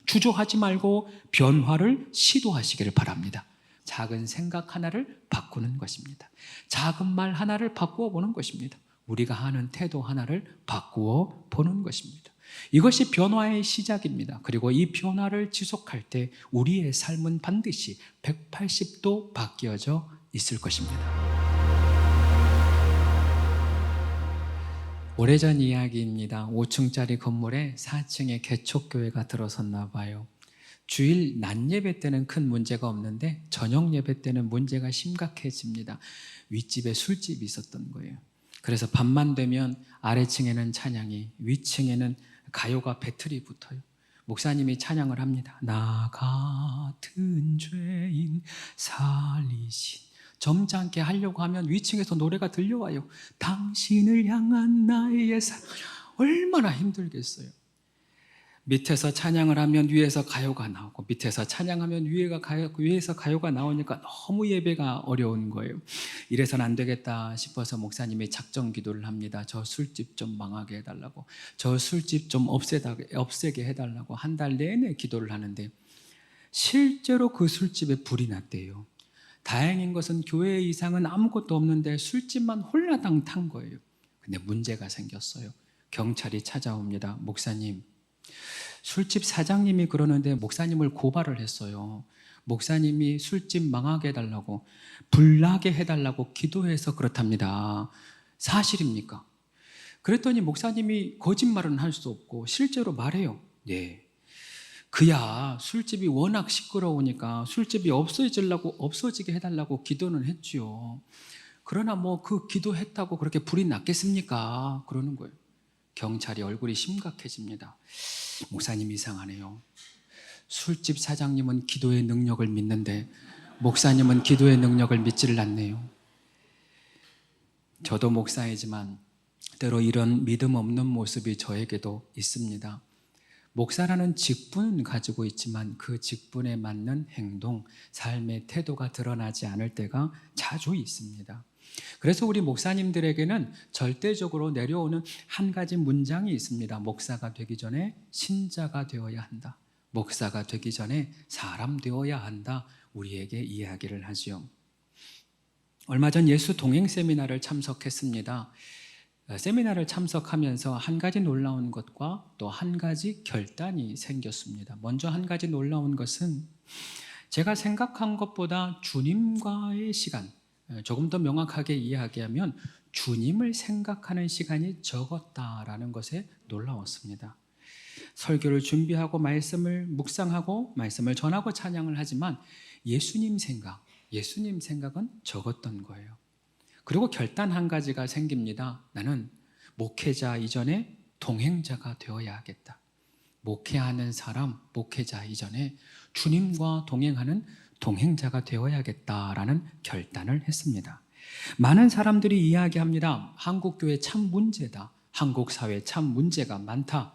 주저하지 말고 변화를 시도하시기를 바랍니다. 작은 생각 하나를 바꾸는 것입니다. 작은 말 하나를 바꾸어 보는 것입니다. 우리가 하는 태도 하나를 바꾸어 보는 것입니다. 이것이 변화의 시작입니다. 그리고 이 변화를 지속할 때 우리의 삶은 반드시 180도 바뀌어져 있을 것입니다. 오래전 이야기입니다. 5층짜리 건물에 4층에 개척교회가 들어섰나 봐요. 주일 낮 예배 때는 큰 문제가 없는데 저녁 예배 때는 문제가 심각해집니다. 윗집에 술집이 있었던 거예요. 그래서 밤만 되면 아래층에는 찬양이, 위층에는 가요가 배틀이 붙어요. 목사님이 찬양을 합니다. 나 같은 죄인 살리신. 점잖게 하려고 하면 위층에서 노래가 들려와요. 당신을 향한 나의 사랑. 얼마나 힘들겠어요. 밑에서 찬양을 하면 위에서 가요가 나오고, 밑에서 찬양하면 위에서 가요가 나오니까 너무 예배가 어려운 거예요. 이래서는 안 되겠다 싶어서 목사님이 작정 기도를 합니다. 저 술집 좀 망하게 해달라고, 저 술집 좀 없애게 해달라고 한 달 내내 기도를 하는데 실제로 그 술집에 불이 났대요. 다행인 것은 교회 이상은 아무것도 없는데 술집만 홀라당 탄 거예요. 근데 문제가 생겼어요. 경찰이 찾아옵니다. 목사님, 술집 사장님이 그러는데 목사님을 고발을 했어요. 목사님이 술집 망하게 해달라고, 불나게 해달라고 기도해서 그렇답니다. 사실입니까? 그랬더니 목사님이 거짓말은 할 수 없고 실제로 말해요. 네. 그야 술집이 워낙 시끄러우니까 술집이 없어지게 해달라고 기도는 했지요. 그러나 뭐 그 기도했다고 그렇게 불이 났겠습니까? 그러는 거예요. 경찰이 얼굴이 심각해집니다. 목사님 이상하네요. 술집 사장님은 기도의 능력을 믿는데 목사님은 기도의 능력을 믿지를 않네요. 저도 목사이지만 때로 이런 믿음 없는 모습이 저에게도 있습니다. 목사라는 직분은 가지고 있지만 그 직분에 맞는 행동, 삶의 태도가 드러나지 않을 때가 자주 있습니다. 그래서 우리 목사님들에게는 절대적으로 내려오는 한 가지 문장이 있습니다. 목사가 되기 전에 신자가 되어야 한다. 목사가 되기 전에 사람 되어야 한다. 우리에게 이야기를 하지요. 얼마 전 예수 동행 세미나를 참석했습니다. 세미나를 참석하면서 한 가지 놀라운 것과 또 한 가지 결단이 생겼습니다. 먼저 한 가지 놀라운 것은 제가 생각한 것보다 주님과의 시간, 조금 더 명확하게 이야기하면 주님을 생각하는 시간이 적었다라는 것에 놀라웠습니다. 설교를 준비하고 말씀을 묵상하고 말씀을 전하고 찬양을 하지만 예수님 생각은 적었던 거예요. 그리고 결단 한 가지가 생깁니다. 나는 목회자 이전에 동행자가 되어야 하겠다. 목회하는 사람, 목회자 이전에 주님과 동행하는 동행자가 되어야겠다라는 결단을 했습니다. 많은 사람들이 이야기합니다. 한국 교회 참 문제다. 한국 사회 참 문제가 많다.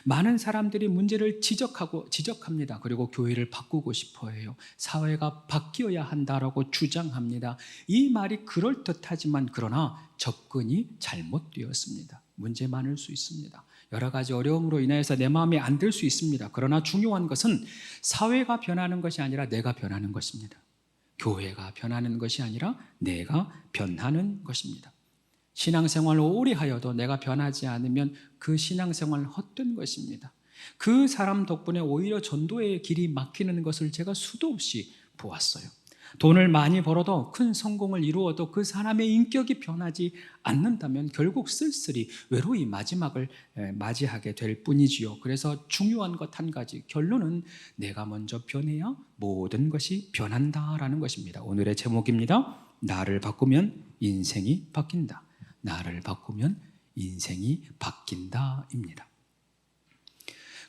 많은 사람들이 문제를 지적합니다. 그리고 교회를 바꾸고 싶어 해요. 사회가 바뀌어야 한다라고 주장합니다. 이 말이 그럴듯하지만 그러나 접근이 잘못되었습니다. 문제 많을 수 있습니다. 여러 가지 어려움으로 인해서 내 마음에 안 들 수 있습니다. 그러나 중요한 것은 사회가 변하는 것이 아니라 내가 변하는 것입니다. 교회가 변하는 것이 아니라 내가 변하는 것입니다. 신앙생활을 오래 하여도 내가 변하지 않으면 그 신앙생활은 헛된 것입니다. 그 사람 덕분에 오히려 전도의 길이 막히는 것을 제가 수도 없이 보았어요. 돈을 많이 벌어도 큰 성공을 이루어도 그 사람의 인격이 변하지 않는다면 결국 쓸쓸히 외로이 마지막을 맞이하게 될 뿐이지요. 그래서 중요한 것 한 가지, 결론은 내가 먼저 변해야 모든 것이 변한다라는 것입니다. 오늘의 제목입니다. 나를 바꾸면 인생이 바뀐다. 나를 바꾸면 인생이 바뀐다입니다.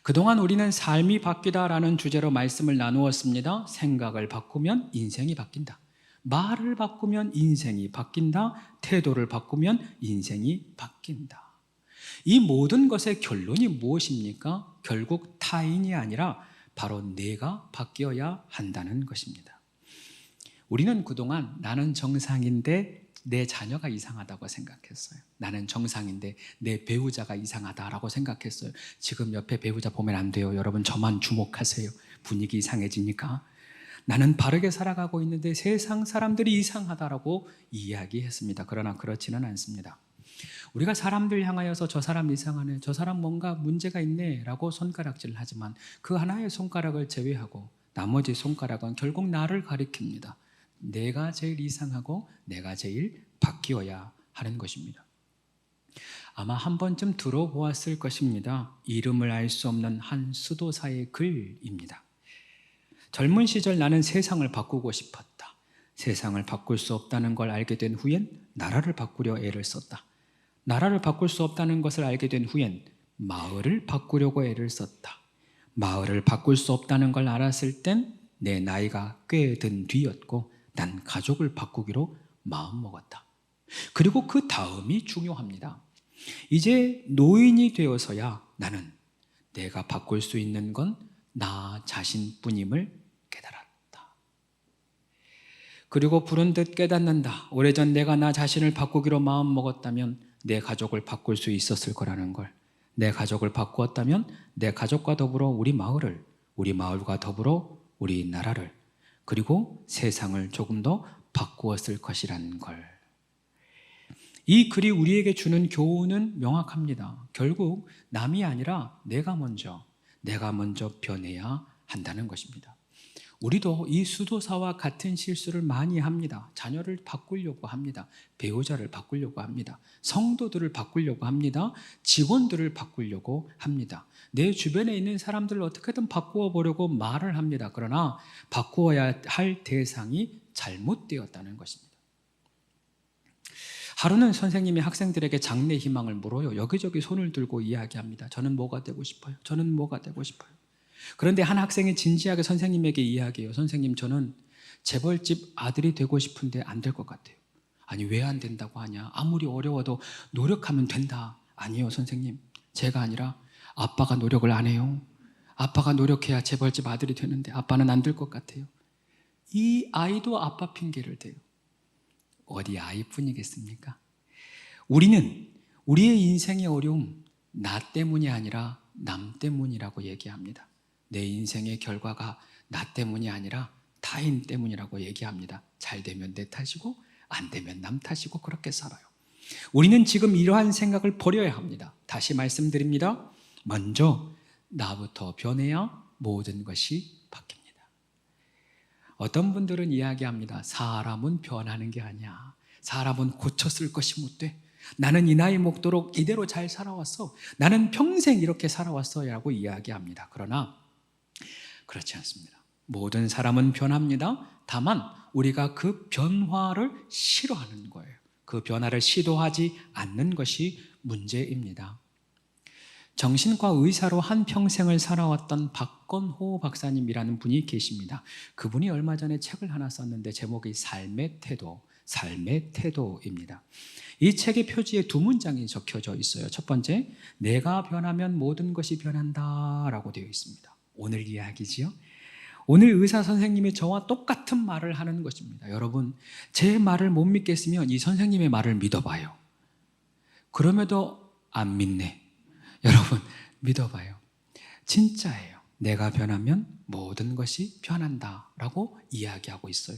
그동안 우리는 삶이 바뀌다라는 주제로 말씀을 나누었습니다. 생각을 바꾸면 인생이 바뀐다. 말을 바꾸면 인생이 바뀐다. 태도를 바꾸면 인생이 바뀐다. 이 모든 것의 결론이 무엇입니까? 결국 타인이 아니라 바로 내가 바뀌어야 한다는 것입니다. 우리는 그동안 나는 정상인데 내 자녀가 이상하다고 생각했어요. 나는 정상인데 내 배우자가 이상하다라고 생각했어요. 지금 옆에 배우자 보면 안 돼요. 여러분 저만 주목하세요. 분위기 이상해지니까. 나는 바르게 살아가고 있는데 세상 사람들이 이상하다라고 이야기했습니다. 그러나 그렇지는 않습니다. 우리가 사람들 향하여서 저 사람 이상하네, 저 사람 뭔가 문제가 있네 라고 손가락질을 하지만 그 하나의 손가락을 제외하고 나머지 손가락은 결국 나를 가리킵니다. 내가 제일 이상하고 내가 제일 바뀌어야 하는 것입니다. 아마 한 번쯤 들어보았을 것입니다. 이름을 알 수 없는 한 수도사의 글입니다. 젊은 시절 나는 세상을 바꾸고 싶었다. 세상을 바꿀 수 없다는 걸 알게 된 후엔 나라를 바꾸려 애를 썼다. 나라를 바꿀 수 없다는 것을 알게 된 후엔 마을을 바꾸려고 애를 썼다. 마을을 바꿀 수 없다는 걸 알았을 땐 내 나이가 꽤 든 뒤였고 난 가족을 바꾸기로 마음먹었다. 그리고 그 다음이 중요합니다. 이제 노인이 되어서야 나는 내가 바꿀 수 있는 건 나 자신뿐임을 깨달았다. 그리고 부른 듯 깨닫는다. 오래전 내가 나 자신을 바꾸기로 마음먹었다면 내 가족을 바꿀 수 있었을 거라는 걸. 내 가족을 바꾸었다면 내 가족과 더불어 우리 마을을, 우리 마을과 더불어 우리 나라를, 그리고 세상을 조금 더 바꾸었을 것이라는 걸. 이 글이 우리에게 주는 교훈은 명확합니다. 결국 남이 아니라 내가 먼저 변해야 한다는 것입니다. 우리도 이 수도사와 같은 실수를 많이 합니다. 자녀를 바꾸려고 합니다. 배우자를 바꾸려고 합니다. 성도들을 바꾸려고 합니다. 직원들을 바꾸려고 합니다. 내 주변에 있는 사람들을 어떻게든 바꾸어 보려고 말을 합니다. 그러나 바꾸어야 할 대상이 잘못되었다는 것입니다. 하루는 선생님이 학생들에게 장래 희망을 물어요. 여기저기 손을 들고 이야기합니다. 저는 뭐가 되고 싶어요? 저는 뭐가 되고 싶어요? 그런데 한 학생이 진지하게 선생님에게 이야기해요. 선생님, 저는 재벌집 아들이 되고 싶은데 안 될 것 같아요. 아니, 왜 안 된다고 하냐? 아무리 어려워도 노력하면 된다. 아니요, 선생님. 제가 아니라 아빠가 노력을 안 해요. 아빠가 노력해야 재벌집 아들이 되는데 아빠는 안 될 것 같아요. 이 아이도 아빠 핑계를 대요. 어디 아이뿐이겠습니까? 우리는 우리의 인생의 어려움, 나 때문이 아니라 남 때문이라고 얘기합니다. 내 인생의 결과가 나 때문이 아니라 타인 때문이라고 얘기합니다. 잘 되면 내 탓이고 안 되면 남 탓이고 그렇게 살아요. 우리는 지금 이러한 생각을 버려야 합니다. 다시 말씀드립니다. 먼저 나부터 변해야 모든 것이 바뀝니다. 어떤 분들은 이야기합니다. 사람은 변하는 게 아니야. 사람은 고쳤을 것이 못 돼. 나는 이 나이 먹도록 이대로 잘 살아왔어. 나는 평생 이렇게 살아왔어 라고 이야기합니다. 그러나 그렇지 않습니다. 모든 사람은 변합니다. 다만 우리가 그 변화를 싫어하는 거예요. 그 변화를 시도하지 않는 것이 문제입니다. 정신과 의사로 한평생을 살아왔던 박건호 박사님이라는 분이 계십니다. 그분이 얼마 전에 책을 하나 썼는데 제목이 삶의 태도입니다. 이 책의 표지에 두 문장이 적혀져 있어요. 첫 번째, 내가 변하면 모든 것이 변한다 라고 되어 있습니다. 오늘 이야기지요. 오늘 의사 선생님이 저와 똑같은 말을 하는 것입니다. 여러분, 제 말을 못 믿겠으면 이 선생님의 말을 믿어봐요. 그럼에도 안 믿네. 여러분, 믿어봐요. 진짜예요. 내가 변하면 모든 것이 변한다 라고 이야기하고 있어요.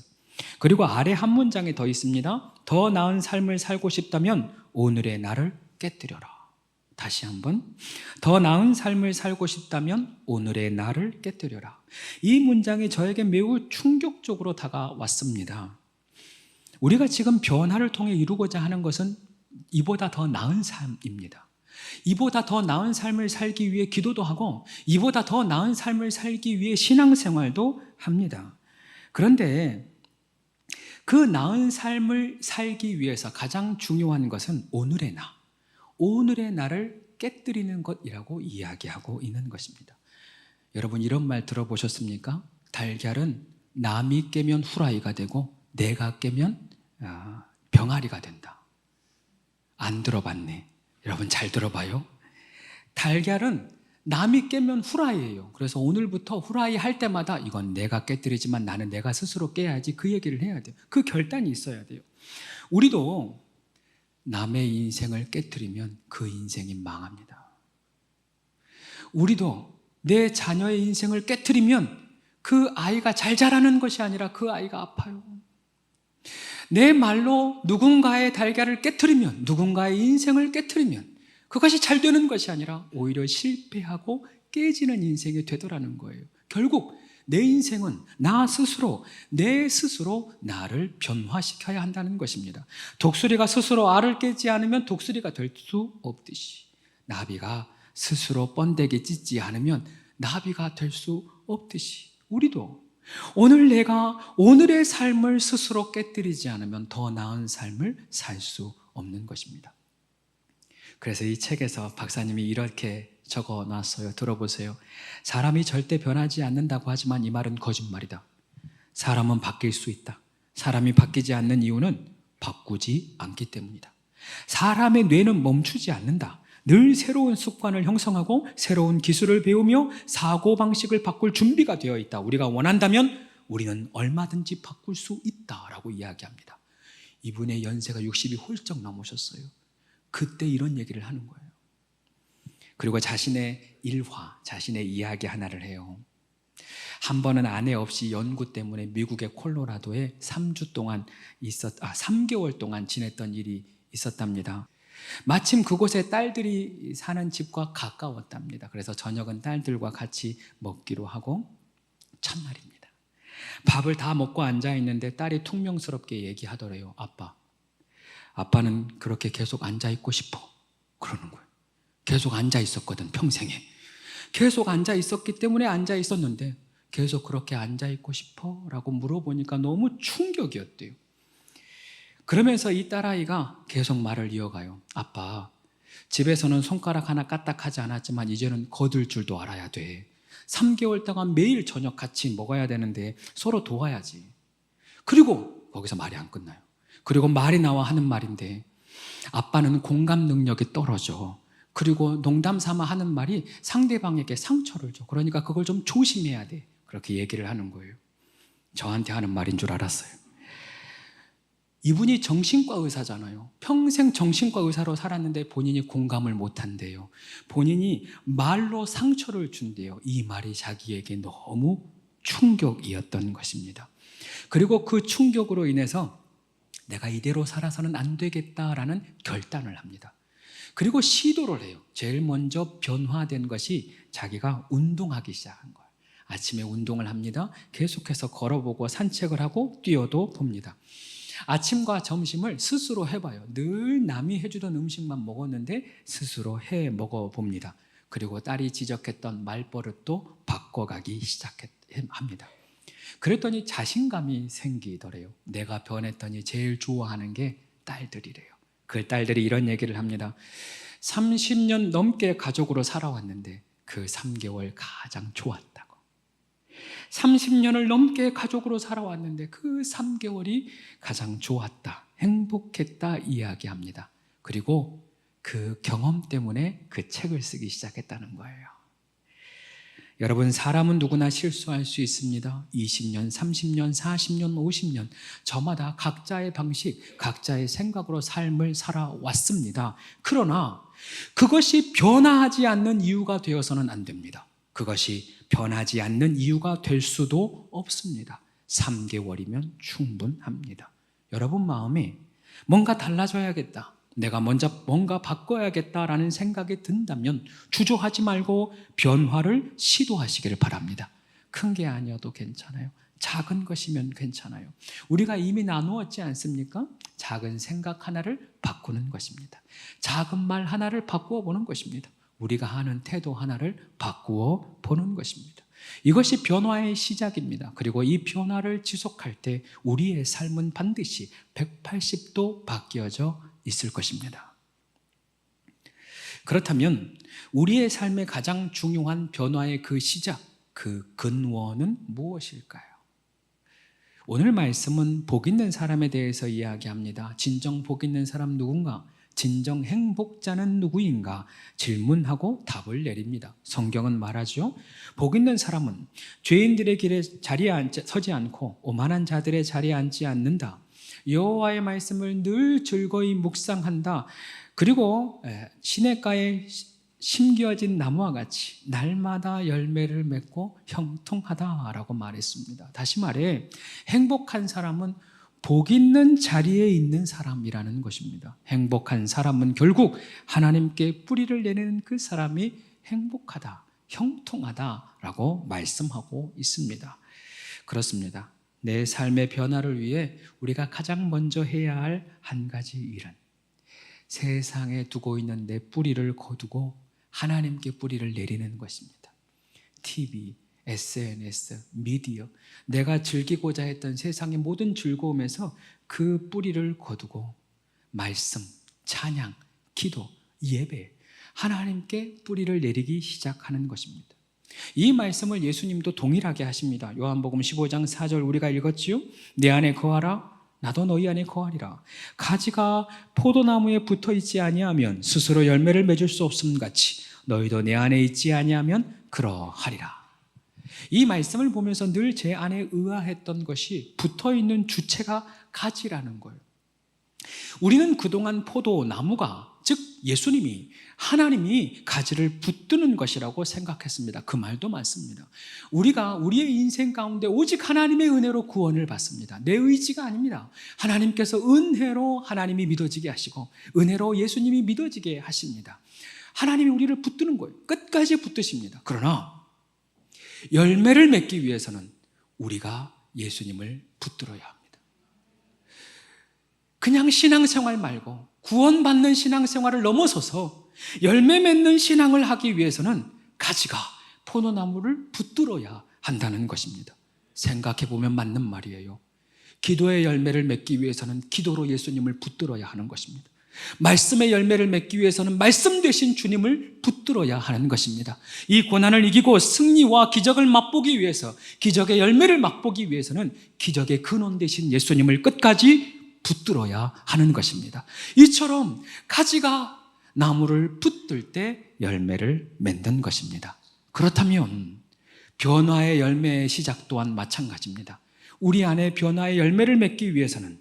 그리고 아래 한 문장이 더 있습니다. 더 나은 삶을 살고 싶다면 오늘의 나를 깨뜨려라. 다시 한번, 더 나은 삶을 살고 싶다면 오늘의 나를 깨뜨려라. 이 문장이 저에게 매우 충격적으로 다가왔습니다. 우리가 지금 변화를 통해 이루고자 하는 것은 이보다 더 나은 삶입니다. 이보다 더 나은 삶을 살기 위해 기도도 하고 이보다 더 나은 삶을 살기 위해 신앙생활도 합니다. 그런데 그 나은 삶을 살기 위해서 가장 중요한 것은 오늘의 나를 깨뜨리는 것이라고 이야기하고 있는 것입니다. 여러분, 이런 말 들어보셨습니까? 달걀은 남이 깨면 후라이가 되고 내가 깨면 병아리가 된다. 안 들어봤네. 여러분, 잘 들어봐요. 달걀은 남이 깨면 후라이예요. 그래서 오늘부터 후라이 할 때마다 이건 내가 깨뜨리지만 나는 내가 스스로 깨야지, 그 얘기를 해야 돼요. 그 결단이 있어야 돼요. 우리도 남의 인생을 깨트리면 그 인생이 망합니다. 우리도 내 자녀의 인생을 깨트리면 그 아이가 잘 자라는 것이 아니라 그 아이가 아파요. 내 말로 누군가의 달걀을 깨트리면, 누군가의 인생을 깨트리면 그것이 잘 되는 것이 아니라 오히려 실패하고 깨지는 인생이 되더라는 거예요. 결국 내 인생은 내 스스로 나를 변화시켜야 한다는 것입니다. 독수리가 스스로 알을 깨지 않으면 독수리가 될 수 없듯이, 나비가 스스로 번데기 찢지 않으면 나비가 될 수 없듯이, 우리도 내가 오늘의 삶을 스스로 깨뜨리지 않으면 더 나은 삶을 살 수 없는 것입니다. 그래서 이 책에서 박사님이 이렇게 적어놨어요. 들어보세요. 사람이 절대 변하지 않는다고 하지만 이 말은 거짓말이다. 사람은 바뀔 수 있다. 사람이 바뀌지 않는 이유는 바꾸지 않기 때문이다. 사람의 뇌는 멈추지 않는다. 늘 새로운 습관을 형성하고 새로운 기술을 배우며 사고방식을 바꿀 준비가 되어 있다. 우리가 원한다면 우리는 얼마든지 바꿀 수 있다라고 이야기합니다. 이분의 연세가 60이 훌쩍 넘으셨어요. 그때 이런 얘기를 하는 거예요. 그리고 자신의 일화, 자신의 이야기 하나를 해요. 한 번은 아내 없이 연구 때문에 미국의 콜로라도에 3개월 동안 지냈던 일이 있었답니다. 마침 그곳에 딸들이 사는 집과 가까웠답니다. 그래서 저녁은 딸들과 같이 먹기로 하고 첫날입니다. 밥을 다 먹고 앉아 있는데 딸이 퉁명스럽게 얘기하더래요. 아빠는 그렇게 계속 앉아 있고 싶어. 그러는 거예요. 계속 앉아 있었거든, 평생에. 계속 앉아 있었기 때문에 앉아 있었는데 계속 그렇게 앉아 있고 싶어? 라고 물어보니까 너무 충격이었대요. 그러면서 이 딸아이가 계속 말을 이어가요. 아빠, 집에서는 손가락 하나 까딱하지 않았지만 이제는 거들 줄도 알아야 돼. 3개월 동안 매일 저녁 같이 먹어야 되는데 서로 도와야지. 그리고 거기서 말이 안 끝나요. 그리고 말이 나와 하는 말인데, 아빠는 공감 능력이 떨어져. 그리고 농담 삼아 하는 말이 상대방에게 상처를 줘. 그러니까 그걸 좀 조심해야 돼. 그렇게 얘기를 하는 거예요. 저한테 하는 말인 줄 알았어요. 이분이 정신과 의사잖아요. 평생 정신과 의사로 살았는데 본인이 공감을 못한대요. 본인이 말로 상처를 준대요. 이 말이 자기에게 너무 충격이었던 것입니다. 그리고 그 충격으로 인해서 내가 이대로 살아서는 안 되겠다라는 결단을 합니다. 그리고 시도를 해요. 제일 먼저 변화된 것이 자기가 운동하기 시작한 거예요. 아침에 운동을 합니다. 계속해서 걸어보고 산책을 하고 뛰어도 봅니다. 아침과 점심을 스스로 해봐요. 늘 남이 해주던 음식만 먹었는데 스스로 해 먹어봅니다. 그리고 딸이 지적했던 말버릇도 바꿔가기 시작합니다. 그랬더니 자신감이 생기더래요. 내가 변했더니 제일 좋아하는 게 딸들이래요. 그 딸들이 이런 얘기를 합니다. 30년 넘게 가족으로 살아왔는데 그 3개월 가장 좋았다고. 30년을 넘게 가족으로 살아왔는데 그 3개월이 가장 좋았다, 행복했다 이야기합니다. 그리고 그 경험 때문에 그 책을 쓰기 시작했다는 거예요. 여러분, 사람은 누구나 실수할 수 있습니다. 20년, 30년, 40년, 50년 저마다 각자의 방식, 각자의 생각으로 삶을 살아왔습니다. 그러나 그것이 변화하지 않는 이유가 되어서는 안 됩니다. 그것이 변하지 않는 이유가 될 수도 없습니다. 3개월이면 충분합니다. 여러분 마음에 뭔가 달라져야겠다, 내가 먼저 뭔가 바꿔야겠다라는 생각이 든다면 주저하지 말고 변화를 시도하시기를 바랍니다. 큰 게 아니어도 괜찮아요. 작은 것이면 괜찮아요. 우리가 이미 나누었지 않습니까? 작은 생각 하나를 바꾸는 것입니다. 작은 말 하나를 바꾸어 보는 것입니다. 우리가 하는 태도 하나를 바꾸어 보는 것입니다. 이것이 변화의 시작입니다. 그리고 이 변화를 지속할 때 우리의 삶은 반드시 180도 바뀌어져 있을 것입니다. 그렇다면 우리의 삶의 가장 중요한 변화의 그 시작, 그 근원은 무엇일까요? 오늘 말씀은 복 있는 사람에 대해서 이야기합니다. 진정 복 있는 사람 누군가? 진정 행복자는 누구인가? 질문하고 답을 내립니다. 성경은 말하죠. 복 있는 사람은 죄인들의 길에 자리에 서지 않고 오만한 자들의 자리에 앉지 않는다. 여호와의 말씀을 늘 즐거이 묵상한다. 그리고 시냇가에 심겨진 나무와 같이 날마다 열매를 맺고 형통하다라고 말했습니다. 다시 말해 행복한 사람은 복 있는 자리에 있는 사람이라는 것입니다. 행복한 사람은 결국 하나님께 뿌리를 내리는 그 사람이 행복하다, 형통하다라고 말씀하고 있습니다. 그렇습니다. 내 삶의 변화를 위해 우리가 가장 먼저 해야 할 한 가지 일은 세상에 두고 있는 내 뿌리를 거두고 하나님께 뿌리를 내리는 것입니다. TV, SNS, 미디어, 내가 즐기고자 했던 세상의 모든 즐거움에서 그 뿌리를 거두고 말씀, 찬양, 기도, 예배, 하나님께 뿌리를 내리기 시작하는 것입니다. 이 말씀을 예수님도 동일하게 하십니다. 요한복음 15장 4절 우리가 읽었지요? 내 안에 거하라 나도 너희 안에 거하리라. 가지가 포도나무에 붙어 있지 아니하면 스스로 열매를 맺을 수 없음 같이 너희도 내 안에 있지 아니하면 그러하리라. 이 말씀을 보면서 늘 제 안에 의아했던 것이 붙어있는 주체가 가지라는 거예요. 우리는 그동안 포도나무가, 즉 예수님이, 하나님이 가지를 붙드는 것이라고 생각했습니다. 그 말도 맞습니다. 우리가 우리의 인생 가운데 오직 하나님의 은혜로 구원을 받습니다. 내 의지가 아닙니다. 하나님께서 은혜로 하나님이 믿어지게 하시고 은혜로 예수님이 믿어지게 하십니다. 하나님이 우리를 붙드는 거예요. 끝까지 붙드십니다. 그러나 열매를 맺기 위해서는 우리가 예수님을 붙들어야 합니다. 그냥 신앙생활 말고 구원받는 신앙생활을 넘어서서 열매 맺는 신앙을 하기 위해서는 가지가 포도나무를 붙들어야 한다는 것입니다. 생각해보면 맞는 말이에요. 기도의 열매를 맺기 위해서는 기도로 예수님을 붙들어야 하는 것입니다. 말씀의 열매를 맺기 위해서는 말씀 되신 주님을 붙들어야 하는 것입니다. 이 고난을 이기고 승리와 기적을 맛보기 위해서, 기적의 열매를 맛보기 위해서는 기적의 근원 되신 예수님을 끝까지 붙들어야 하는 것입니다. 이처럼 가지가 나무를 붙들 때 열매를 맺는 것입니다. 그렇다면 변화의 열매의 시작 또한 마찬가지입니다. 우리 안에 변화의 열매를 맺기 위해서는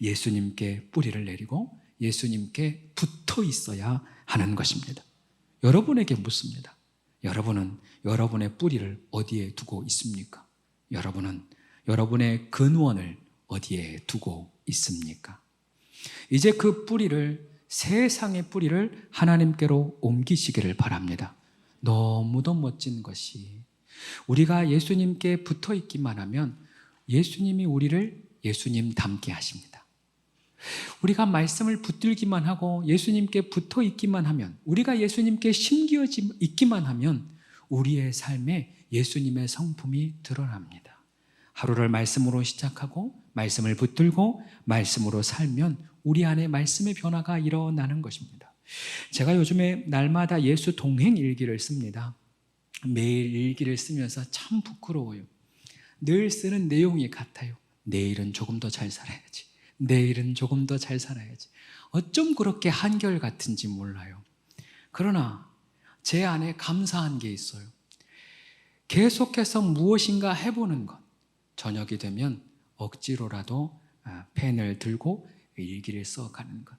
예수님께 뿌리를 내리고 예수님께 붙어 있어야 하는 것입니다. 여러분에게 묻습니다. 여러분은 여러분의 뿌리를 어디에 두고 있습니까? 여러분은 여러분의 근원을 어디에 두고 있습니까? 이제 그 뿌리를, 세상의 뿌리를 하나님께로 옮기시기를 바랍니다. 너무도 멋진 것이 우리가 예수님께 붙어 있기만 하면 예수님이 우리를 예수님 닮게 하십니다. 우리가 말씀을 붙들기만 하고 예수님께 붙어 있기만 하면, 우리가 예수님께 심겨 있기만 하면 우리의 삶에 예수님의 성품이 드러납니다. 하루를 말씀으로 시작하고 말씀을 붙들고 말씀으로 살면 우리 안에 말씀의 변화가 일어나는 것입니다. 제가 요즘에 날마다 예수 동행 일기를 씁니다. 매일 일기를 쓰면서 참 부끄러워요. 늘 쓰는 내용이 같아요. 내일은 조금 더 잘 살아야지. 내일은 조금 더 잘 살아야지. 어쩜 그렇게 한결같은지 몰라요. 그러나 제 안에 감사한 게 있어요. 계속해서 무엇인가 해보는 것. 저녁이 되면 억지로라도 펜을 들고 일기를 써가는 것,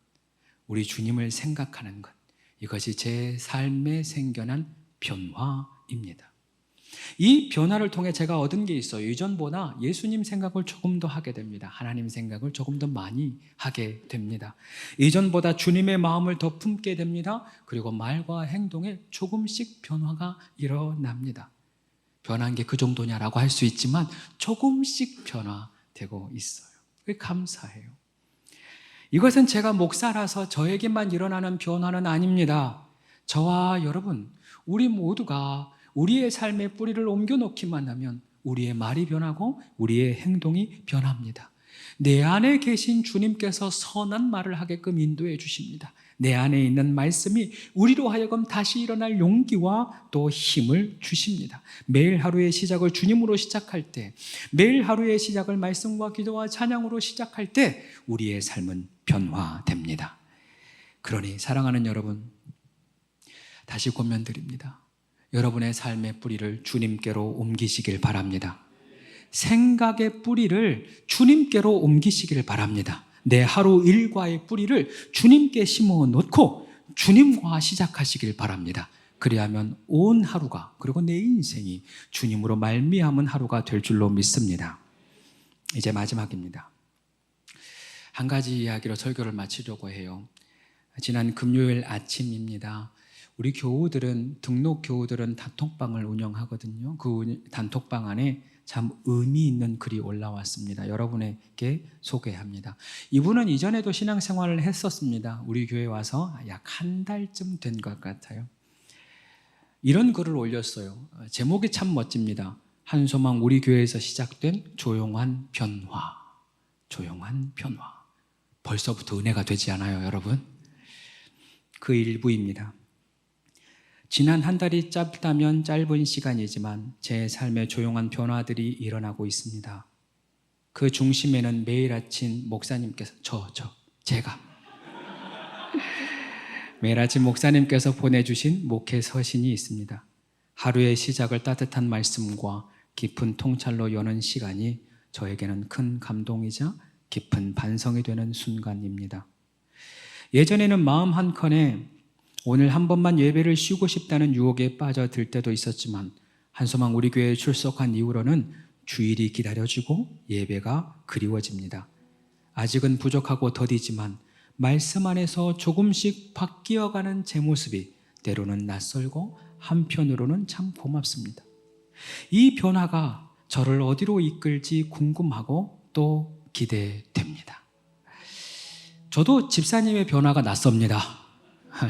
우리 주님을 생각하는 것, 이것이 제 삶에 생겨난 변화입니다. 이 변화를 통해 제가 얻은 게 있어요. 이전보다 예수님 생각을 조금 더 하게 됩니다. 하나님 생각을 조금 더 많이 하게 됩니다. 이전보다 주님의 마음을 더 품게 됩니다. 그리고 말과 행동에 조금씩 변화가 일어납니다. 변한 게 그 정도냐라고 할 수 있지만 조금씩 변화되고 있어요. 감사해요. 이것은 제가 목사라서 저에게만 일어나는 변화는 아닙니다. 저와 여러분, 우리 모두가 우리의 삶의 뿌리를 옮겨놓기만 하면 우리의 말이 변하고 우리의 행동이 변합니다. 내 안에 계신 주님께서 선한 말을 하게끔 인도해 주십니다. 내 안에 있는 말씀이 우리로 하여금 다시 일어날 용기와 또 힘을 주십니다. 매일 하루의 시작을 주님으로 시작할 때, 매일 하루의 시작을 말씀과 기도와 찬양으로 시작할 때 우리의 삶은 변화됩니다. 그러니 사랑하는 여러분, 다시 권면드립니다. 여러분의 삶의 뿌리를 주님께로 옮기시길 바랍니다. 생각의 뿌리를 주님께로 옮기시기를 바랍니다. 내 하루 일과의 뿌리를 주님께 심어 놓고 주님과 시작하시길 바랍니다. 그리하면 온 하루가, 그리고 내 인생이 주님으로 말미암은 하루가 될 줄로 믿습니다. 이제 마지막입니다. 한 가지 이야기로 설교를 마치려고 해요. 지난 금요일 아침입니다. 우리 교우들은, 등록 교우들은 단톡방을 운영하거든요. 그 단톡방 안에 참 의미 있는 글이 올라왔습니다. 여러분에게 소개합니다. 이분은 이전에도 신앙생활을 했었습니다. 우리 교회에 와서 약 한 달쯤 된 것 같아요. 이런 글을 올렸어요. 제목이 참 멋집니다. 한소망 우리 교회에서 시작된 조용한 변화. 조용한 변화. 벌써부터 은혜가 되지 않아요, 여러분? 그 일부입니다. 지난 한 달이 짧다면 짧은 시간이지만 제 삶에 조용한 변화들이 일어나고 있습니다. 그 중심에는 매일 아침 목사님께서 제가 매일 아침 목사님께서 보내주신 목회 서신이 있습니다. 하루의 시작을 따뜻한 말씀과 깊은 통찰로 여는 시간이 저에게는 큰 감동이자 깊은 반성이 되는 순간입니다. 예전에는 마음 한켠에 오늘 한 번만 예배를 쉬고 싶다는 유혹에 빠져들 때도 있었지만 한소망 우리 교회에 출석한 이후로는 주일이 기다려지고 예배가 그리워집니다. 아직은 부족하고 더디지만 말씀 안에서 조금씩 바뀌어가는 제 모습이 때로는 낯설고 한편으로는 참 고맙습니다. 이 변화가 저를 어디로 이끌지 궁금하고 또 기대됩니다. 저도 집사님의 변화가 낯섭니다.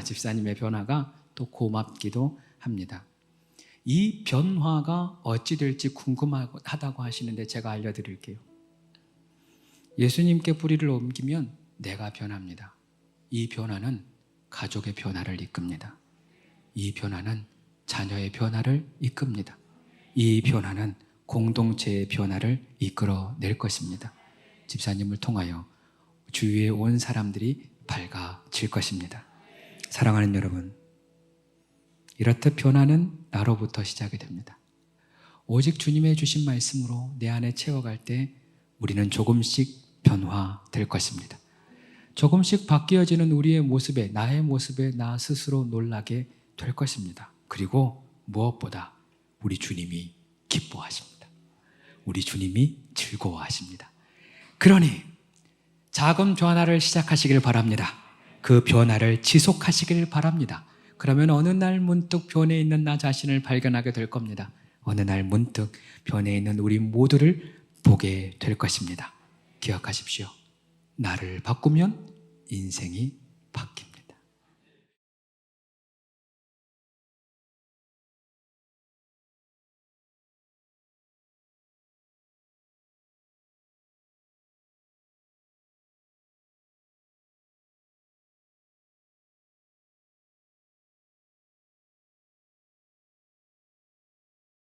집사님의 변화가 또 고맙기도 합니다. 이 변화가 어찌 될지 궁금하다고 하시는데 제가 알려드릴게요. 예수님께 뿌리를 옮기면 내가 변합니다. 이 변화는 가족의 변화를 이끕니다. 이 변화는 자녀의 변화를 이끕니다. 이 변화는 공동체의 변화를 이끌어낼 것입니다. 집사님을 통하여 주위에 온 사람들이 밝아질 것입니다. 사랑하는 여러분, 이렇듯 변화는 나로부터 시작이 됩니다. 오직 주님의 주신 말씀으로 내 안에 채워갈 때 우리는 조금씩 변화될 것입니다. 조금씩 바뀌어지는 우리의 모습에, 나의 모습에 나 스스로 놀라게 될 것입니다. 그리고 무엇보다 우리 주님이 기뻐하십니다. 우리 주님이 즐거워하십니다. 그러니 작은 변화를 시작하시길 바랍니다. 그 변화를 지속하시길 바랍니다. 그러면 어느 날 문득 변해 있는 나 자신을 발견하게 될 겁니다. 어느 날 문득 변해 있는 우리 모두를 보게 될 것입니다. 기억하십시오. 나를 바꾸면 인생이 바뀝니다.